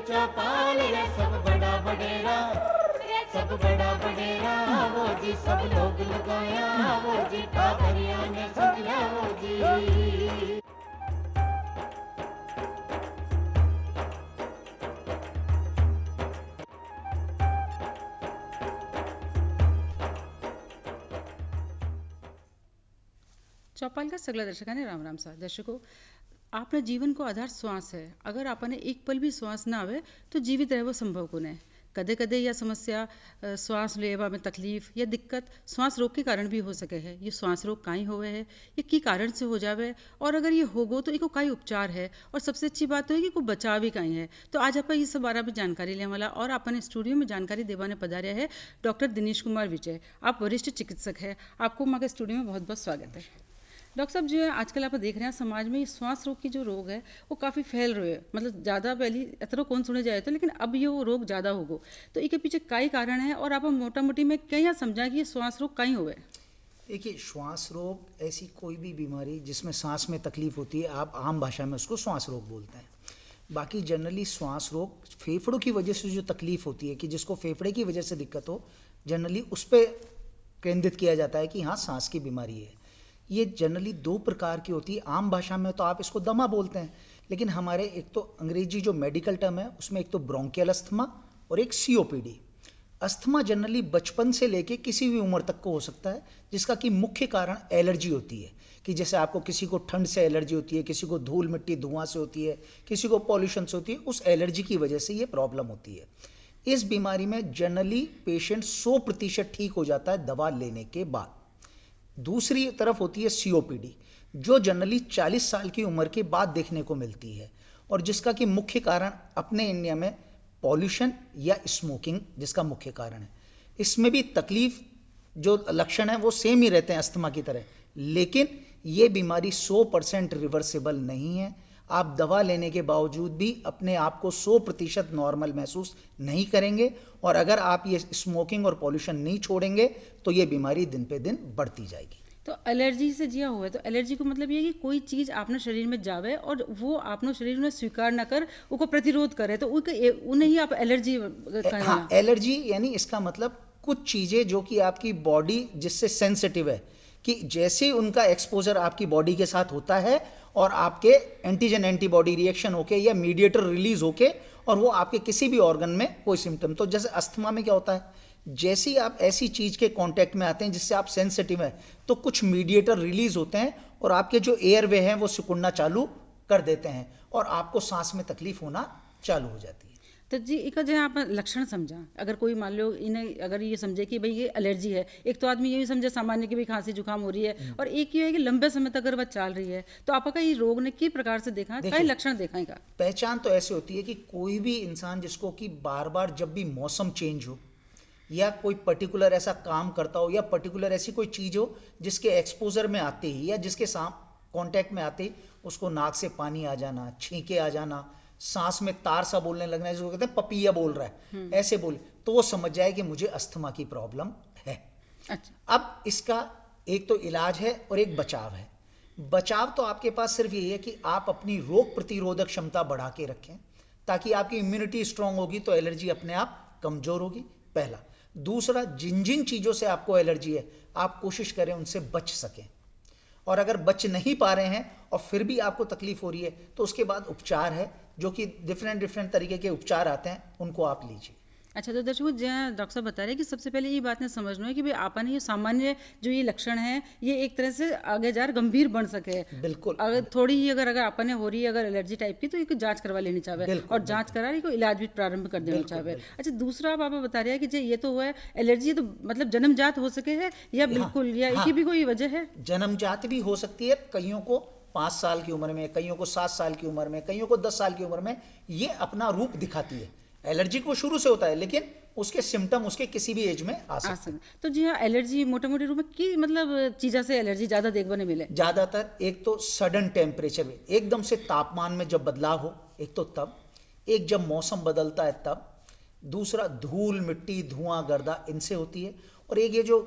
चौपाल रे सब बड़ा बडेरा, सब बड़ा बडेरा वो जी, सब लोग लगाया वो जी, पादरिया ने समझा वो जी। चौपाल का सगळ्या दर्शकांनी राम राम सा दर्शकों, आपना जीवन को आधार श्वास है। अगर आपने एक पल भी श्वास ना आवे तो जीवित रहवो संभव को नहीं। कदे कदे यह समस्या श्वास लेवा में तकलीफ या दिक्कत श्वास रोग के कारण भी हो सके है। ये श्वास रोग काई होवे है, ये की कारण से हो जावे, और अगर ये होगो तो इको काई उपचार है, और सबसे अच्छी बात तो है कि को बचाव भी काई है। तो आज आप इस बारे में जानकारी लेने वाला और अपने स्टूडियो में जानकारी देवाने पधारे है डॉक्टर दिनेश कुमार विजय। आप वरिष्ठ चिकित्सक है, आपको हमारे स्टूडियो में बहुत बहुत स्वागत है। डॉक्टर साहब, जो है आजकल आप देख रहे हैं समाज में श्वास रोग की जो रोग है वो काफ़ी फैल रहे है। मतलब ज़्यादा पहले इतना कौन सुने जाए तो, लेकिन अब ये वो रोग ज़्यादा होगो, तो इसके पीछे कई कारण है, और आप मोटा मोटी में क्या समझा कि ये श्वास रोग कहीं होवे। देखिए, श्वास रोग ऐसी कोई भी बीमारी जिसमें सांस में तकलीफ होती है, आप आम भाषा में उसको श्वास रोग बोलते हैं। बाकी जनरली श्वास रोग फेफड़ों की वजह से जो तकलीफ होती है, कि जिसको फेफड़े की वजह से दिक्कत हो, जनरली उस पर केंद्रित किया जाता है कि हाँ सांस की बीमारी है। ये जनरली दो प्रकार की होती है। आम भाषा में तो आप इसको दमा बोलते हैं, लेकिन हमारे एक तो अंग्रेजी जो मेडिकल टर्म है उसमें एक तो ब्रोंकियल अस्थमा और एक सीओपीडी। अस्थमा जनरली बचपन से लेके किसी भी उम्र तक को हो सकता है, जिसका कि मुख्य कारण एलर्जी होती है। कि जैसे आपको किसी को ठंड से एलर्जी होती है, किसी को धूल मिट्टी धुआं से होती है, किसी को पॉल्यूशन से होती है, उस एलर्जी की वजह से ये प्रॉब्लम होती है। इस बीमारी में जनरली पेशेंट 100% ठीक हो जाता है दवा लेने के बाद। दूसरी तरफ होती है सीओपीडी, जो जनरली 40 साल की उम्र के बाद देखने को मिलती है, और जिसका कि मुख्य कारण अपने इंडिया में पॉल्यूशन या स्मोकिंग जिसका मुख्य कारण है। इसमें भी तकलीफ जो लक्षण है वो सेम ही रहते हैं अस्थमा की तरह, लेकिन ये बीमारी 100% रिवर्सिबल नहीं है। आप दवा लेने के बावजूद भी अपने आप को 100% नॉर्मल महसूस नहीं करेंगे, और अगर आप ये स्मोकिंग और पॉल्यूशन नहीं छोड़ेंगे तो ये बीमारी दिन पे दिन बढ़ती जाएगी। तो एलर्जी से जिया हुआ है, तो एलर्जी को मतलब ये कि कोई चीज़ आपने शरीर में जावे और वो आपने शरीर में स्वीकार ना कर, उसको प्रतिरोध करे, तो उन्हें ही आप एलर्जी हाँ, एलर्जी यानी इसका मतलब कुछ चीज़ें जो कि आपकी बॉडी जिससे सेंसिटिव है, कि जैसे उनका एक्सपोजर आपकी बॉडी के साथ होता है और आपके एंटीजन एंटीबॉडी रिएक्शन होके या मीडिएटर रिलीज होके, और वो आपके किसी भी ऑर्गन में कोई सिम्टम, तो जैसे अस्थमा में क्या होता है, जैसे ही आप ऐसी चीज़ के कांटेक्ट में आते हैं जिससे आप सेंसिटिव हैं, तो कुछ मीडिएटर रिलीज होते हैं और आपके जो एयरवे हैं वो सिकुड़ना चालू कर देते हैं, और आपको सांस में तकलीफ होना चालू हो जाती है। तो जी एक जो आप लक्षण समझा, अगर कोई मान लो इन्हें अगर ये समझे कि भाई ये एलर्जी है, एक तो आदमी ये भी समझे सामान्य कि भाई खांसी जुकाम हो रही है, और एक ये है कि लंबे समय तक अगर वह चल रही है, तो आपका ये रोग ने किस प्रकार से देखा, कई लक्षण देखा का। पहचान तो ऐसे होती है कि कोई भी इंसान जिसको कि बार बार जब भी मौसम चेंज हो, या कोई पर्टिकुलर ऐसा काम करता हो, या पर्टिकुलर ऐसी कोई चीज़ हो जिसके एक्सपोजर में आते ही या जिसके कांटेक्ट में आते ही उसको नाक से पानी आ जाना, छींके आ जाना, सांस में तार सा बोलने लगना, जिसको कहते हैं पपीया बोल रहा है, ऐसे बोले, तो वो समझ जाए कि मुझे अस्थमा की प्रॉब्लम है। अच्छा। अब इसका एक तो इलाज है और एक बचाव है। बचाव तो आपके पास सिर्फ यही है कि आप अपनी रोग प्रतिरोधक क्षमता बढ़ा के रखें, ताकि आपकी इम्यूनिटी स्ट्रांग होगी तो एलर्जी अपने आप कमजोर होगी, पहला। दूसरा, जिन जिन चीज़ों से आपको एलर्जी है आप कोशिश करें उनसे बच सकें, और अगर बच नहीं पा रहे हैं और फिर भी आपको तकलीफ हो रही है तो उसके बाद उपचार है, जो कि डिफरेंट तरीके के उपचार आते हैं, उनको आप लीजिए। अच्छा, तो दर्शकों जहाँ डॉक्टर साहब बता रहे हैं कि सबसे पहले ये बात ने समझना है कि भाई आपने ये सामान्य जो ये लक्षण है ये एक तरह से आगे जा गंभीर बन सके। बिल्कुल। अगर थोड़ी ही अगर आपने हो रही है अगर एलर्जी टाइप की, तो एक जांच करवा लेनी चाहिए, और जांच करा रही को इलाज भी प्रारंभ कर देना चाहिए। अच्छा, दूसरा आप बता रहे हैं कि ये तो हुआ है एलर्जी, तो मतलब जन्मजात हो सके है या बिल्कुल, या इसकी भी कोई वजह है? जन्मजात भी हो सकती है, कईयों को 5 साल की उम्र में, कईयों को 7 साल की उम्र में, कईयों को 10 साल की उम्र में ये अपना रूप दिखाती है। एलर्जी को शुरू से होता है, लेकिन उसके सिम्टम उसके किसी भी एज में आ सकते हैं। तो जी हाँ, एलर्जी मोटे मोटे रूप में की मतलब चीज़ा से एलर्जी ज़्यादा देखने मिले? ज़्यादातर एक तो सडन टेम्परेचर में, एकदम से तापमान में जब बदलाव हो, एक तो तब, एक जब मौसम बदलता है तब, दूसरा धूल मिट्टी धुआं गर्दा इनसे होती है, और एक ये जो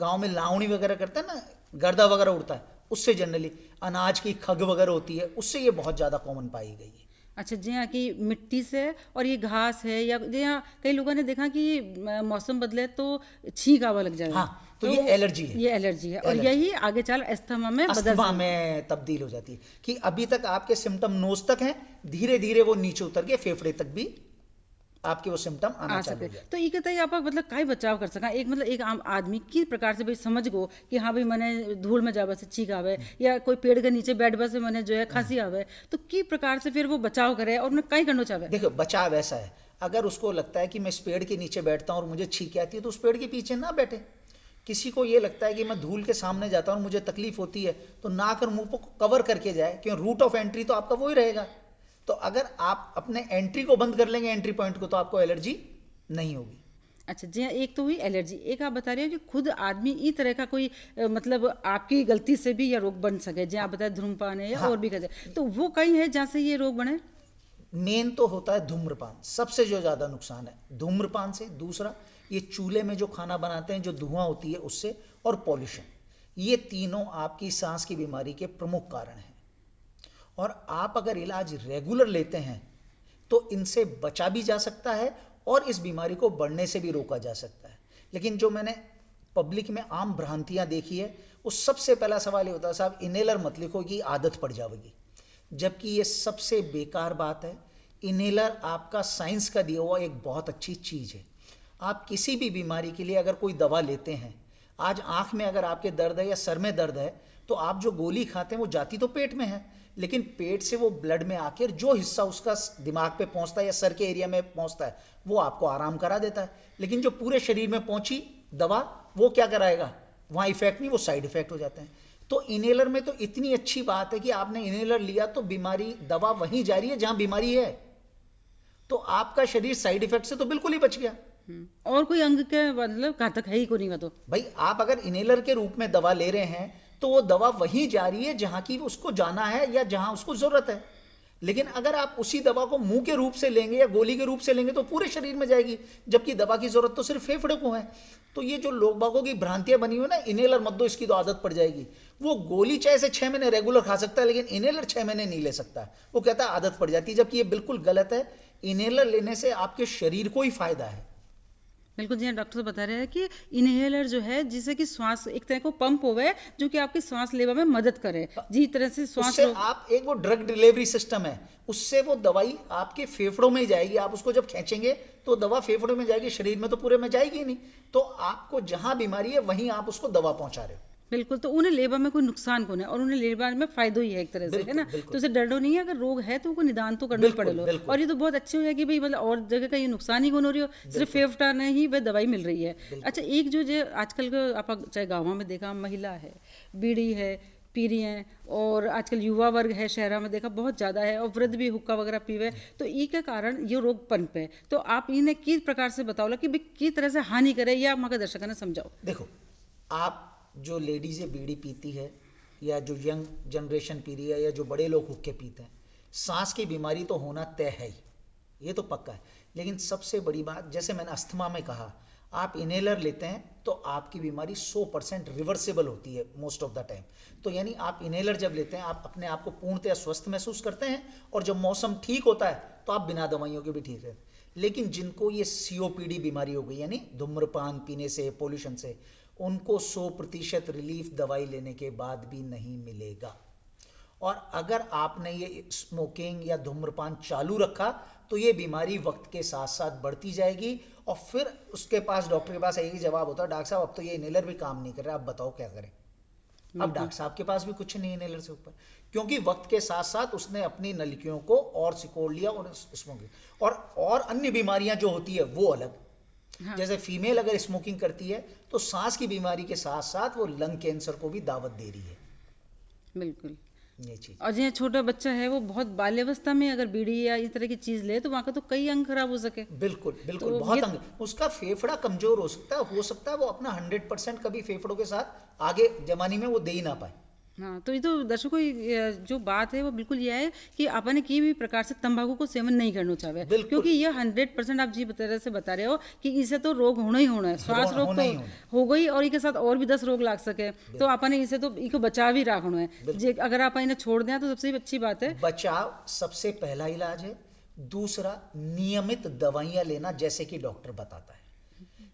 गांव में लावणी वगैरह करते हैं ना, गर्दा वगैरह उड़ता है, उससे जनरली अनाज की खग वगैरह होती है, उससे ये बहुत ज़्यादा कॉमन पाई गई है। अच्छा, जी हाँ, कि मिट्टी से और ये घास है या जी हाँ, कई लोगों ने देखा कि मौसम बदले तो छींक आवा लग जाए। हाँ, तो ये एलर्जी है। ये एलर्जी है और एलर्जी। यही आगे चल अस्थमा में बदल अस्थमा सकती है। में तब्दील हो जाती है कि अभी तक आपके सिम्टम नोज तक हैं, धीरे धीरे वो नीचे उतर के फेफड़े तक भी आपके वो सिम्टम आना आ चालू सके। हो जाए। तो ये कहता है आप मतलब काई बचाव कर सका, एक मतलब एक आम आदमी की प्रकार से भाई समझ गो कि हाँ भाई मैंने धूल में जावे से छींक आवे या कोई पेड़ के नीचे बैठ बस मैंने जो है खांसी आवे, तो की प्रकार से फिर वो बचाव करे और उन्हें कहीं करना चाहे। देखो, बचाव ऐसा है, अगर उसको लगता है कि मैं इस पेड़ के नीचे बैठता हूँ और मुझे छींक आती है तो उस पेड़ के पीछे ना बैठे। किसी को ये लगता है कि मैं धूल के सामने जाता हूँ मुझे तकलीफ होती है तो नाक और मुंह को कवर करके जाए, क्यों, रूट ऑफ एंट्री तो आपका वो ही रहेगा। तो अगर आप अपने एंट्री को बंद कर लेंगे, एंट्री पॉइंट को, तो आपको एलर्जी नहीं होगी। अच्छा जी हाँ, एक तो हुई एलर्जी, एक आप बता रहे हो कि खुद आदमी इस तरह का कोई मतलब आपकी गलती से भी या रोग बन सके, जहाँ आप बताए धूम्रपान है या हाँ। और भी कहते, तो वो कहीं है जहाँ से ये रोग बने। मेन तो होता है धूम्रपान, सबसे जो ज़्यादा नुकसान है धूम्रपान से। दूसरा, ये चूल्हे में जो खाना बनाते हैं जो धुआं होती है उससे, और पॉल्यूशन, ये तीनों आपकी सांस की बीमारी के प्रमुख कारण हैं। और आप अगर इलाज रेगुलर लेते हैं तो इनसे बचा भी जा सकता है और इस बीमारी को बढ़ने से भी रोका जा सकता है। लेकिन जो मैंने पब्लिक में आम भ्रांतियां देखी है, वो सबसे पहला सवाल ये होता है, साहब इनहेलर मत लिखो कि आदत पड़ जाएगी, जबकि ये सबसे बेकार बात है। इनहेलर आपका साइंस का दिया हुआ एक बहुत अच्छी चीज़ है। आप किसी भी बीमारी के लिए अगर कोई दवा लेते हैं, आज आँख में अगर आपके दर्द है या सर में दर्द है, तो आप जो गोली खाते हैं वो जाती तो पेट में है, लेकिन पेट से वो ब्लड में आकर जो हिस्सा उसका दिमाग पे पहुंचता है या सर के एरिया में पहुंचता है वो आपको आराम करा देता है। लेकिन जो पूरे शरीर में पहुंची दवा, वो क्या कराएगा, वहाँ इफेक्ट नहीं, वो साइड इफेक्ट हो जाते हैं। तो इनहेलर में तो इतनी अच्छी बात है कि आपने इनहेलर लिया तो बीमारी, दवा वहीं जा रही है जहाँ बीमारी है, तो आपका शरीर साइड इफेक्ट से तो बिल्कुल ही बच गया। और कोई अंग के मतलब घातक है ही को नहीं का। तो भाई आप अगर इनहेलर के रूप में दवा ले रहे हैं तो वो दवा वहीं जा रही है जहां की उसको जाना है या जहां उसको जरूरत है। लेकिन अगर आप उसी दवा को मुंह के रूप से लेंगे या गोली के रूप से लेंगे तो पूरे शरीर में जाएगी, जबकि दवा की जरूरत तो सिर्फ फेफड़े को है। तो ये जो लोग बागों की भ्रांतियां बनी हुई ना, इनहेलर मत दो इसकी तो आदत पड़ जाएगी, वो गोली चाहे से 6 महीने रेगुलर खा सकता है लेकिन इनहेलर 6 महीने नहीं ले सकता, वो कहता है आदत पड़ जाती है, जबकि ये बिल्कुल गलत है। इनहेलर लेने से आपके शरीर को ही फायदा है। बिल्कुल जी, डॉक्टर बता रहे हैं कि इनहेलर जो है जिससे कि श्वास एक तरह को पंप होवे जो कि आपकी श्वास लेवा में मदद करे, जी तरह से श्वास उससे आप एक वो ड्रग डिलीवरी सिस्टम है, उससे वो दवाई आपके फेफड़ों में ही जाएगी। आप उसको जब खींचेंगे तो दवा फेफड़ों में जाएगी, शरीर में तो पूरे में जाएगी ही नहीं। तो आपको जहां बीमारी है वहीं आप उसको दवा पहुंचा रहे हो। बिल्कुल, तो उन्हें लेबा में कोई नुकसान को नहीं और उन्हें लेबा में फायदा ही है एक तरह से, है ना। तो उसे डरो नहीं है, अगर रोग है तो उनको निदान तो करना पड़ेगा। और ये तो बहुत अच्छे हो है कि भाई मतलब और जगह का ये नुकसान ही कौन हो रही हो, सिर्फ फेफड़ा नहीं ही वह दवाई मिल रही है। अच्छा, एक जो आजकल का आप चाहे गाँव में देखा, महिला है, बीड़ी है, पी रही हैं, और आजकल युवा वर्ग है शहरों में देखा बहुत ज़्यादा है, और वृद्ध भी हुक्का वगैरह पीवे, तो ई के कारण ये रोग पनपे है। तो आप इन्हें किस प्रकार से बताओ कि भाई किस तरह से हानि करे, या हमारे दर्शकों ने समझाओ। देखो, आप जो लेडीज़ें बीड़ी पीती है या जो यंग जनरेशन पी रही है या जो बड़े लोग हुक्के पीते हैं, सांस की बीमारी तो होना तय है ही, ये तो पक्का है। लेकिन सबसे बड़ी बात, जैसे मैंने अस्थमा में कहा, आप इनहेलर लेते हैं तो आपकी बीमारी 100% रिवर्सिबल होती है मोस्ट ऑफ द टाइम। तो यानी आप इनहेलर जब लेते हैं आप अपने आप को पूर्णतः स्वस्थ महसूस करते हैं, और जब मौसम ठीक होता है तो आप बिना दवाइयों के भी ठीक रहते हैं। लेकिन जिनको ये COPD बीमारी हो गई, यानी धूम्रपान पीने से, पोल्यूशन से, उनको 100% रिलीफ दवाई लेने के बाद भी नहीं मिलेगा। और अगर आपने ये स्मोकिंग या धूम्रपान चालू रखा तो ये बीमारी वक्त के साथ साथ बढ़ती जाएगी, और फिर उसके पास, डॉक्टर के पास एक ही जवाब होता है, डॉक्टर साहब अब तो ये इनहेलर भी काम नहीं कर रहा, अब बताओ क्या करें। अब डॉक्टर साहब के पास भी कुछ नहीं इनहेलर से ऊपर, क्योंकि वक्त के साथ साथ उसने अपनी नलिकाओं को और सिकोड़ लिया, और स्मोकिंग और अन्य बीमारियां जो होती है वो अलग। हाँ। जैसे फीमेल अगर स्मोकिंग करती है तो सांस की बीमारी के साथ साथ वो लंग कैंसर को भी दावत दे रही है। बिल्कुल, ये चीज। और जो छोटा बच्चा है वो बहुत बाल्यावस्था में अगर बीड़ी या इस तरह की चीज ले तो वहाँ का तो कई अंग खराब हो सके। बिल्कुल बिल्कुल, तो बहुत अंग, उसका फेफड़ा कमजोर हो सकता है वो अपना 100% कभी फेफड़ों के साथ आगे जवानी में वो दे ही ना पाए। हाँ, तो ये तो दर्शकों जो बात है वो बिल्कुल ये है कि आपने किसी भी प्रकार से तंबाकू को सेवन नहीं करना चाहिए, बिल्कुल। क्योंकि ये 100% आप जी तरह से बता रहे हो कि इससे तो रोग होना ही होना है, श्वास रोग होना तो ही होना। हो गई और इसके साथ और भी 10 रोग लाग सके, तो आपने इसे तो इको बचाव ही रखना है। अगर आप इन्हें छोड़ दें तो सबसे अच्छी बात है। बचाव सबसे पहला इलाज है। दूसरा, नियमित दवाइयां लेना जैसे कि डॉक्टर बताता है।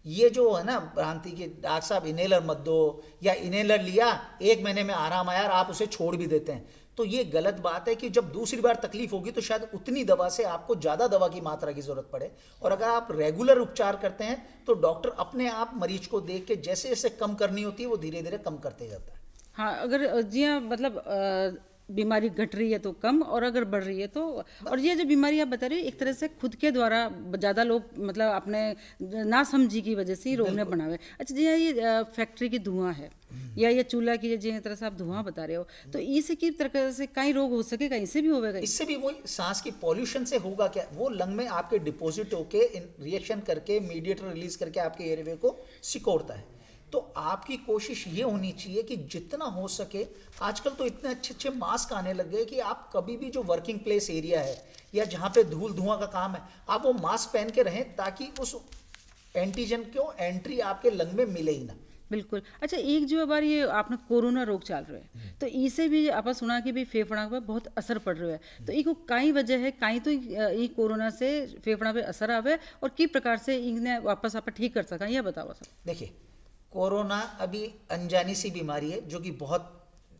ये जो है ना भ्रांति की डॉक्टर साहब इनहेलर मत दो, या इनहेलर लिया 1 महीने में आराम आया और आप उसे छोड़ भी देते हैं, तो ये गलत बात है कि जब दूसरी बार तकलीफ होगी तो शायद उतनी दवा से आपको ज़्यादा दवा की मात्रा की जरूरत पड़े। और अगर आप रेगुलर उपचार करते हैं तो डॉक्टर अपने आप मरीज को देख के जैसे जैसे कम करनी होती है वो धीरे धीरे कम करते जाता है। हाँ, अगर जी हाँ, मतलब बीमारी घट रही है तो कम, और अगर बढ़ रही है तो, और ये जो बीमारी आप बता रहे हो एक तरह से खुद के द्वारा ज़्यादा लोग मतलब अपने नासमझी की वजह से ही रोकने बनावे। अच्छा जी हाँ, ये फैक्ट्री की धुआं है या ये चूल्हा की जिस तरह से आप धुआं बता रहे हो, तो इससे की तरह से कई रोग हो सकेगा, इससे भी होगा? इससे भी वही सांस की पॉल्यूशन से होगा क्या, वो लंग में आपके डिपॉजिट होके रिएक्शन करके मीडिएटर रिलीज करके आपके एयरवे को सिकोड़ता है। तो आपकी कोशिश ये होनी चाहिए कि जितना हो सके, आजकल तो इतने अच्छे अच्छे मास्क आने लग गए कि आप कभी भी जो वर्किंग प्लेस एरिया है या जहाँ पे धूल धुआं का काम है, आप वो मास्क पहन के रहें ताकि उस एंटीजन को एंट्री आपके लंग में मिले ही ना। बिल्कुल। अच्छा, एक जो बार ये आपने कोरोना रोग चल रहा है, तो इसे भी आप सुना कि भी फेफड़ा पर बहुत असर पड़ रहा है, तो एक कई वजह है, कई तो ये कोरोना से फेफड़ा पे असर आवे और किस प्रकार से इन्हें वापस आप ठीक कर सका, यह बताओ सर। देखिए, कोरोना अभी अनजानी सी बीमारी है जो कि बहुत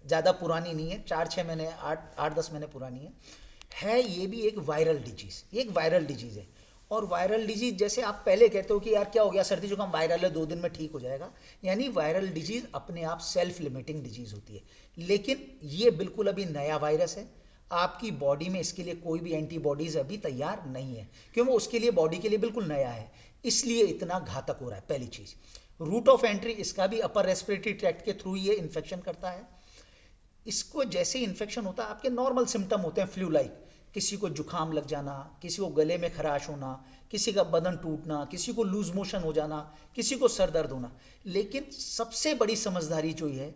ज़्यादा पुरानी नहीं है, 4-6 महीने 8-10 महीने पुरानी है। ये भी एक वायरल डिजीज़, एक वायरल डिजीज़ है। और वायरल डिजीज़ जैसे आप पहले कहते हो कि यार क्या हो गया, सर्दी जुकाम वायरल है 2 दिन में ठीक हो जाएगा, यानी वायरल डिजीज़ अपने आप सेल्फ लिमिटिंग डिजीज़ होती है। लेकिन ये बिल्कुल अभी नया वायरस है, आपकी बॉडी में इसके लिए कोई भी एंटीबॉडीज़ अभी तैयार नहीं है, क्योंकि वो उसके लिए बॉडी के लिए बिल्कुल नया है, इसलिए इतना घातक हो रहा है। पहली चीज़, रूट ऑफ एंट्री इसका भी अपर रेस्पिरेटरी ट्रैक्ट के थ्रू ये इन्फेक्शन करता है। इसको जैसे ही इन्फेक्शन होता है, आपके नॉर्मल सिम्टम होते हैं फ्लू लाइक, किसी को जुकाम लग जाना, किसी को गले में खराश होना, किसी का बदन टूटना, किसी को लूज मोशन हो जाना, किसी को सर दर्द होना। लेकिन सबसे बड़ी समझदारी जो है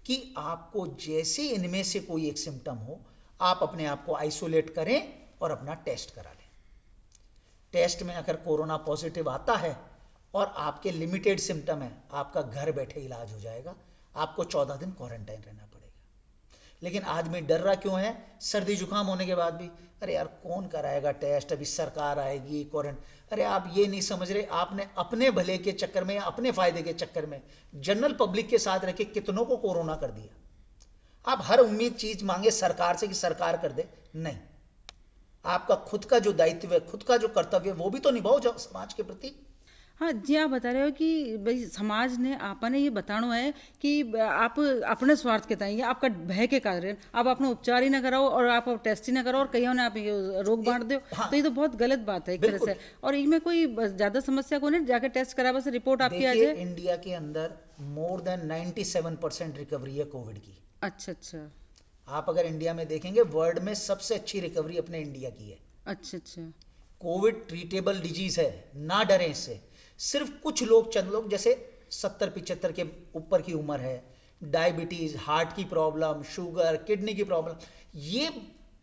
कि आपको जैसे इनमें से कोई एक सिम्टम हो, आप अपने आप को आइसोलेट करें और अपना टेस्ट करा लें। टेस्ट में अगर कोरोना पॉजिटिव आता है और आपके लिमिटेड सिम्टम है, आपका घर बैठे इलाज हो जाएगा, आपको 14 दिन क्वारंटाइन रहना पड़ेगा। लेकिन आदमी डर रहा क्यों है? सर्दी जुकाम होने के बाद भी, अरे यार कौन कराएगा टेस्ट, अभी सरकार आएगी क्वारंटाइन। अरे आप ये नहीं समझ रहे, आपने अपने भले के चक्कर में, अपने फायदे के चक्कर में जनरल पब्लिक के साथ रह के कितनों को कोरोना कर दिया। आप हर उम्मीद चीज मांगे सरकार से कि सरकार कर दे, नहीं। आपका खुद का जो दायित्व है, खुद का जो कर्तव्य है, वो भी तो निभाओ समाज के प्रति। हाँ जी, आप बता रहे हो कि भाई समाज ने आपने ये बताना है कि आप अपने स्वार्थ के ताई, आपका भय के कारण आप अपना उपचार ही ना कराओ और आप टेस्ट ही ना कराओ और कहीं ना आप ये रोग बांट दो। हाँ, तो ये तो बहुत गलत बात है एक तरह से। और इनमें कोई ज़्यादा समस्या को नहीं, जाकर टेस्ट करा बस रिपोर्ट आपकी आ जाए। इंडिया के अंदर मोर देन 97% रिकवरी है कोविड की। अच्छा अच्छा। आप अगर इंडिया में देखेंगे, वर्ल्ड में सबसे अच्छी रिकवरी अपने इंडिया की है। अच्छा अच्छा। कोविड ट्रीटेबल डिजीज है, ना डरें इससे। सिर्फ कुछ लोग, चंद लोग जैसे 70-75 के ऊपर की उम्र है, डायबिटीज, हार्ट की प्रॉब्लम, शुगर, किडनी की प्रॉब्लम, ये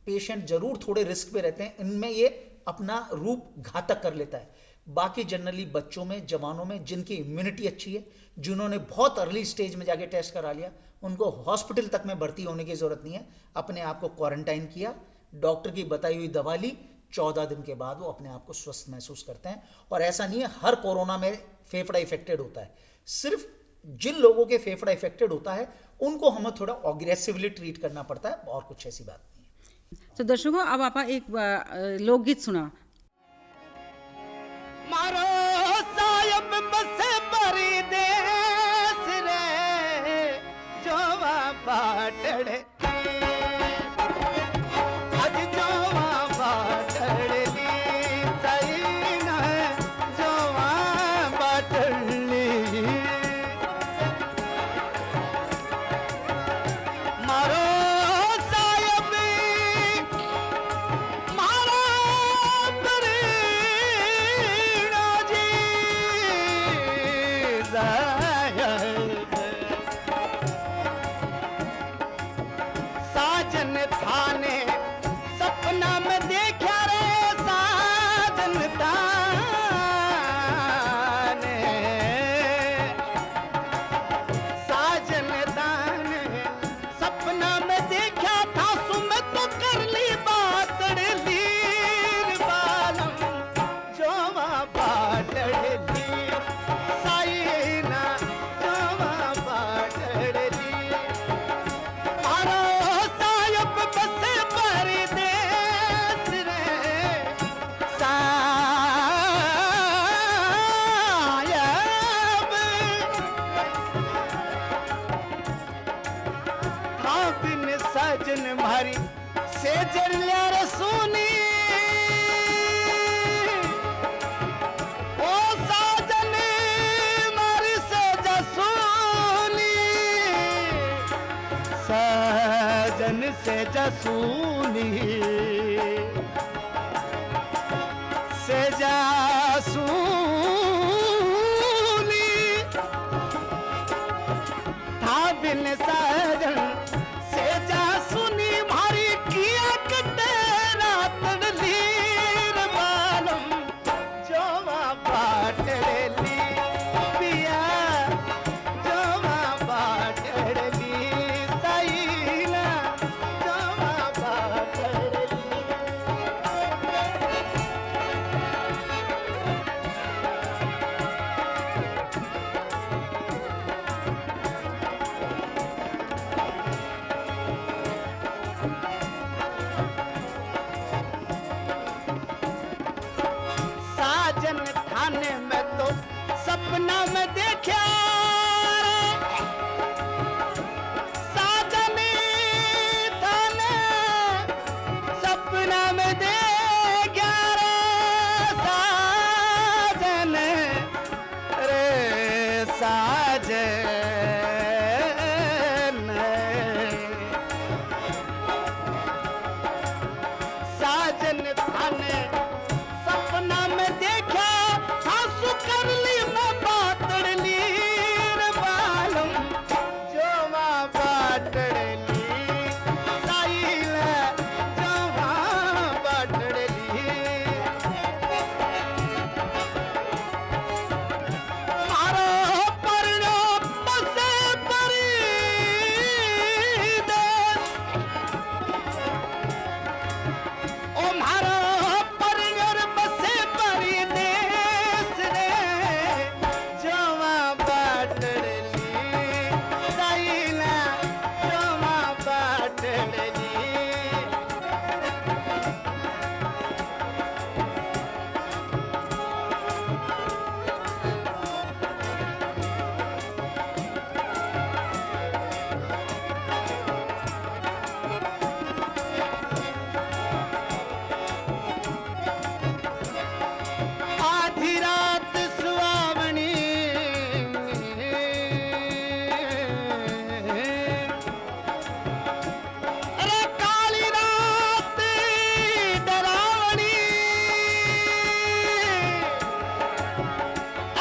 पेशेंट जरूर थोड़े रिस्क पे रहते हैं, इनमें ये अपना रूप घातक कर लेता है। बाकी जनरली बच्चों में, जवानों में जिनकी इम्यूनिटी अच्छी है, जिन्होंने बहुत अर्ली स्टेज में जाके टेस्ट करा लिया, उनको हॉस्पिटल तक में भर्ती होने की जरूरत नहीं है। अपने आप को क्वारंटाइन किया, डॉक्टर की बताई हुई दवा ली, 14 दिन के बाद वो अपने आप को स्वस्थ महसूस करते हैं। और ऐसा नहीं है हर कोरोना में फेफड़ा इफेक्टेड होता है, सिर्फ जिन लोगों के फेफड़ा इफेक्टेड होता है उनको हमें थोड़ा अग्रेसिवली ट्रीट करना पड़ता है, और कुछ ऐसी बात नहीं है। तो दर्शकों, अब आप एक लोकगीत सुना। मारो सायब बसे बरी देश रे जोवा पाटड़े, आज जोवा पाटड़े ली सही न जोवा पाटड़ली। मारो सायब मारो साजन मारी से जरिया रसूनी ओ साजन मारी से जसूनी साजन से जसूनी से जासूनी था बिन साजन से जासूनी मारी किया कटे रात लीर बालम जोमा बाटली पिया जोमा बाटली साईना जोमा बाटली साजन थाने में तो सपना में देखा साजन थाने सपना में देखा साजन रे साजन साजन थाने सपना में देखा आंसू कर ली मैं बातड़ ली रे बालम जोमा बातड़ ली साइल जोमा बातड़ ली मारो परनो बसे परी देश ओ मारो परगोर बसे परदेस रे जोमा बाटली साइला जोमा बाटली आधी रात सुहावनी अरे काली रात डरावनी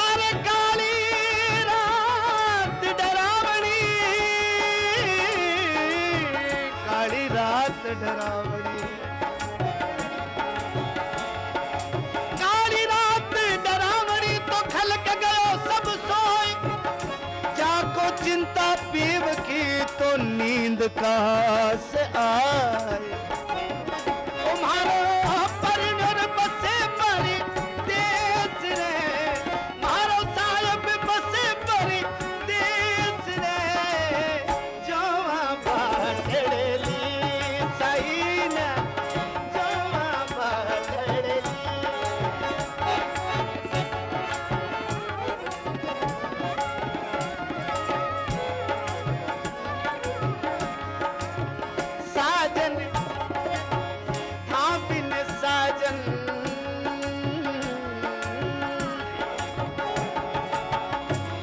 अरे काली रात डरावनी काली रात डरावनी काली रात डरावनी तो खलक गयो सब सोए जाको चिंता पीव की तो नींद कहाँ से आए तुम्हारो परिणर बसे परी देश रे मारो साहब बसे परी देश रे जोमा बाटली साईना जोमा बाटली साजन था बिन साजन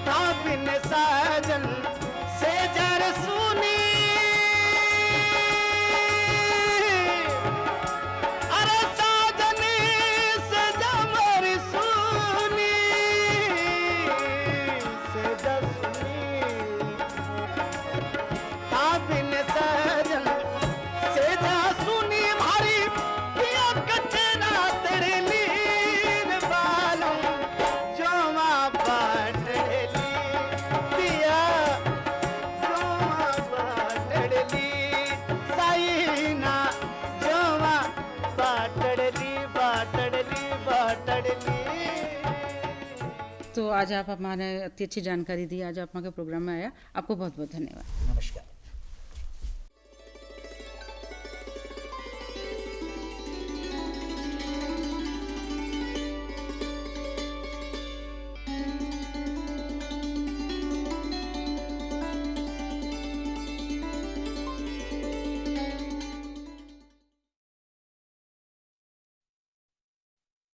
था बिन साजन से जर सुनी अरे साजन से जमर सुनी से जर सुनी था बिन साजन से जा सुनी भारी पिया कटे ना तेरे लीन बालम जोमा बाटली पिया जोमा बाटली साईना जोमा बाटली बाटली बाटली तो आज आप हमारे इतनी अच्छी जानकारी दी, आज आप हमारे प्रोग्राम में आया, आपको बहुत बहुत धन्यवाद। नमस्कार।